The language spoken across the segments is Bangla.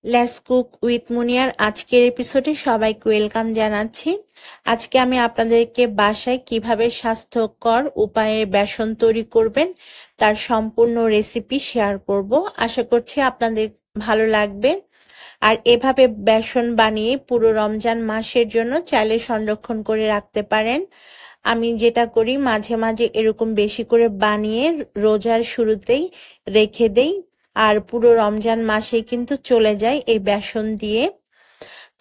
লেটস কুক উইথ মুনিয়ার আজকের এপিসোডে সবাইকে ওয়েলকাম জানাচ্ছি। আজকে আমি আপনাদেরকে বাসায় কিভাবে স্বাস্থ্যকর উপায়ে বেসন তৈরি করবেন তার সম্পূর্ণ রেসিপি শেয়ার করব। আশা করছি আপনাদের ভালো লাগবে। আর এভাবে বেসন বানিয়ে পুরো রমজান মাসের জন্য চাইলে সংরক্ষণ করে রাখতে পারেন। আমি যেটা করি মাঝে মাঝে এরকম বেশি করে বানিয়ে রোজার শুরুতেই রেখে দেই, আর পুরো রমজান মাসেই কিন্তু চলে যায় এই বেসন দিয়ে।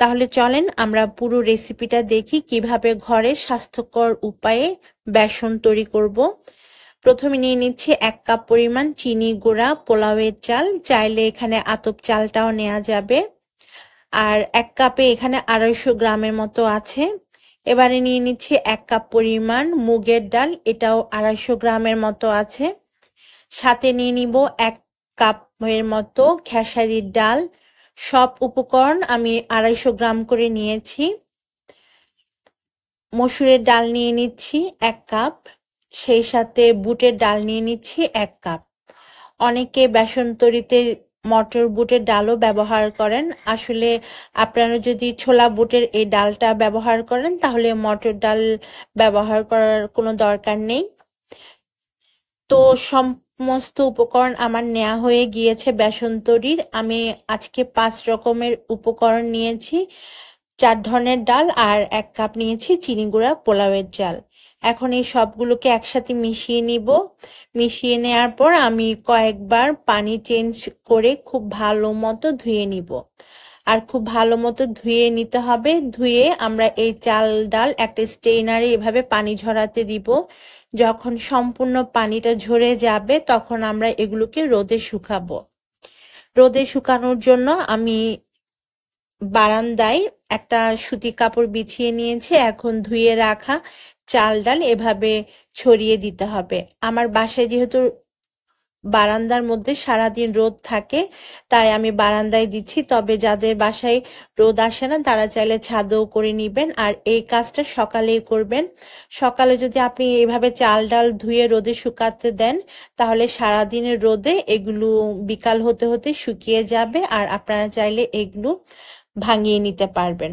তাহলে চলেন আমরা পুরো রেসিপিটা দেখি কিভাবে ঘরে স্বাস্থ্যকর উপায়ে বেসন তৈরি করব। প্রথমে নিয়ে নিচ্ছি 1 কাপ পরিমাণ চিনি গুঁড়া পোলাওয়ের চাল, চাইলে এখানে আতপ চালটাও নেওয়া যাবে। আর 1 কাপে এখানে 250 গ্রামের মতো আছে। এবারে নিয়ে নিচ্ছি 1 কাপ পরিমাণ মুগের ডাল, এটাও 250 গ্রামের মতো আছে। সাথে নিয়ে নিব 1 কাপের মতো খেসারির ডাল। সব উপকরণ আমি 250 গ্রাম করে নিয়েছি। মসুরের ডাল নিয়ে নিচ্ছি 1 কাপ, সেই সাথে বুটের ডাল নিয়ে নিচ্ছি 1 কাপ। অনেকে বেসন তৈরিতে মটর বুটের ডালও ব্যবহার করেন। আসলে আপনারা যদি ছোলা বুটের এই ডালটা ব্যবহার করেন তাহলে মটর ডাল ব্যবহার করার কোনো দরকার নেই। তো সমস্ত উপকরণ আমার নেওয়া হয়ে গিয়েছে বেসন তৈরির। আমি আজকে 5 রকমের উপকরণ নিয়েছি, 4 ধরনের ডাল আর 1 কাপ নিয়েছি চিনি গুঁড়া পোলাওয়ের চাল। এখন এই সবগুলোকে একসাথে মিশিয়ে নিব। মিশিয়ে নেওয়ার পর আমি কয়েকবার পানি চেঞ্জ করে খুব ভালো মতো ধুয়ে নিব। আর খুব ভালো মতো ধুয়ে নিতে হবে। ধুয়ে আমরা এই চাল ডাল একটা স্ট্রেনারে এভাবে পানি ঝরাতে দিব। যখন সম্পূর্ণ পানিটা ঝরে যাবে তখন আমরা এগুলোকে রোদে শুকাবো। রোদে শুকানোর জন্য আমি বারান্দায় একটা সুতি কাপড় বিছিয়ে নিয়েছি। এখন ধুয়ে রাখা চাল ডাল এভাবে ছড়িয়ে দিতে হবে। আমার বাসায় যেহেতু বারান্দার মধ্যে সারাদিন রোদ থাকে তাই আমি বারান্দায় দিচ্ছি, তবে যাদের বাসায় রোদ আসে না তারা চাইলে ছাদেও করে নিবেন। আর এই কাজটা সকালেই করবেন। সকালে যদি আপনি এইভাবে চাল ডাল ধুয়ে রোদে শুকাতে দেন তাহলে সারাদিনের রোদে এগুলো বিকাল হতে হতে শুকিয়ে যাবে, আর আপনারা চাইলে এগুলো ভাঙিয়ে নিতে পারবেন।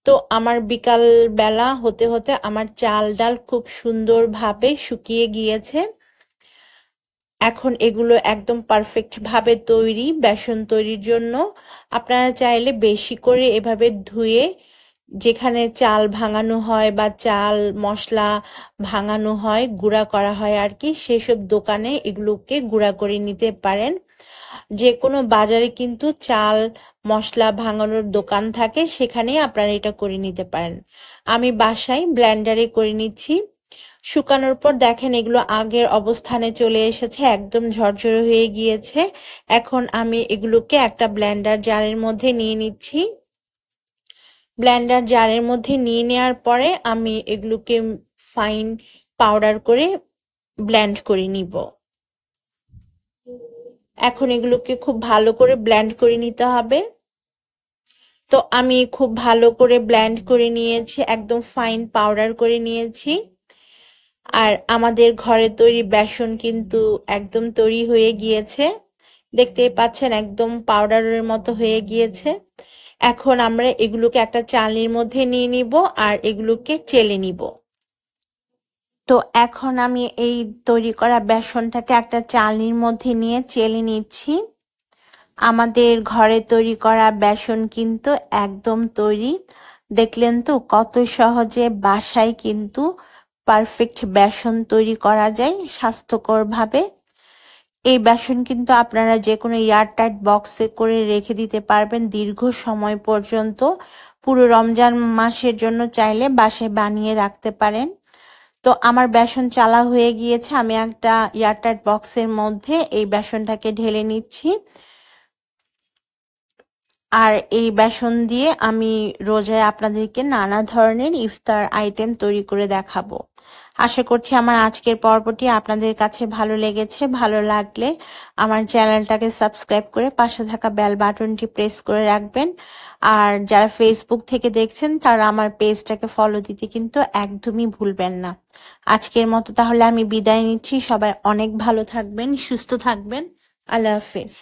তো আমার বিকাল বেলা হতে হতে আমার চাল ডাল খুব সুন্দরভাবে শুকিয়ে গিয়েছে। এখন এগুলো একদম পারফেক্ট ভাবে তৈরি বেসন তৈরির জন্য। আপনারা চাইলে বেশি করে এভাবে ধুয়ে যেখানে চাল ভাঙানো হয় বা চাল মশলা ভাঙানো হয় গুঁড়া করা হয় আর কি, সেসব দোকানে এগুলোকে গুঁড়া করে নিতে পারেন। যে কোনো বাজারে কিন্তু চাল মশলা ভাঙানোর দোকান থাকে, সেখানে আপনারা এটা করে নিতে পারেন। আমি বাসায় ব্লেন্ডারে করে নিচ্ছি। শুকানোর পর দেখেন এগুলো আগের অবস্থানে চলে এসেছে, একদম ঝরঝরে হয়ে গিয়েছে। এখন আমি এগুলোকে একটা ব্লেন্ডার জারের মধ্যে নিয়ে নিচ্ছি। ব্লেন্ডার জারের মধ্যে নিয়ে নেওয়ার পরে আমি এগুলোকে ফাইন পাউডার করে ব্লেন্ড করে নিব। এখন এগুলোকে খুব ভালো করে ব্লেন্ড করে নিতে হবে। তো আমি খুব ভালো করে ব্লেন্ড করে নিয়েছি, একদম ফাইন পাউডার করে নিয়েছি। আর আমাদের ঘরে তৈরি বেসন কিন্তু একদম তৈরি হয়ে গিয়েছে। দেখতেই পাচ্ছেন একদম পাউডারের মতো হয়ে গিয়েছে। এখন আমরা এগুলোকে একটা চালনির মধ্যে নিয়ে নিব আর এগুলোকে চেলে নিব। তো এখন আমি এই তৈরি করা বেসনটাকে একটা চালনির মধ্যে নিয়ে চেলে নিচ্ছি। আমাদের ঘরে তৈরি করা বেসন কিন্তু একদম তৈরি। দেখলেন তো কত সহজে বাসায় কিন্তু পারফেক্ট বেসন তৈরি করা যায় স্বাস্থ্যকরভাবে। এই বেসন কিন্তু আপনারা যে কোনো এয়ারটাইট বক্সে করে রেখে দিতে পারবেন দীর্ঘ সময় পর্যন্ত। পুরো রমজান মাসের জন্য চাইলে বাসায় বানিয়ে রাখতে পারেন। তো আমার বেসন চালা হয়ে গিয়েছে, আমি একটা এয়ারটাইট বক্সের মধ্যে এই বেসনটাকে ঢেলে নিচ্ছি। আর এই বেসন দিয়ে আমি রোজায় আপনাদেরকে নানা ধরনের ইফতার আইটেম তৈরি করে দেখাবো। আশা করছি আমার আজকের পর্বটি আপনাদের কাছে ভালো লেগেছে। ভালো লাগলে আমার চ্যানেলটাকে সাবস্ক্রাইব করে পাশে থাকা বেল বাটনটি প্রেস করে রাখবেন। আর যারা ফেসবুক থেকে দেখছেন তারা আমার পেজটাকে ফলো দিতে কিন্তু একদমই ভুলবেন না। আজকের মতো তাহলে আমি বিদায় নিচ্ছি। সবাই অনেক ভালো থাকবেন, সুস্থ থাকবেন। আল্লাহ হাফেজ।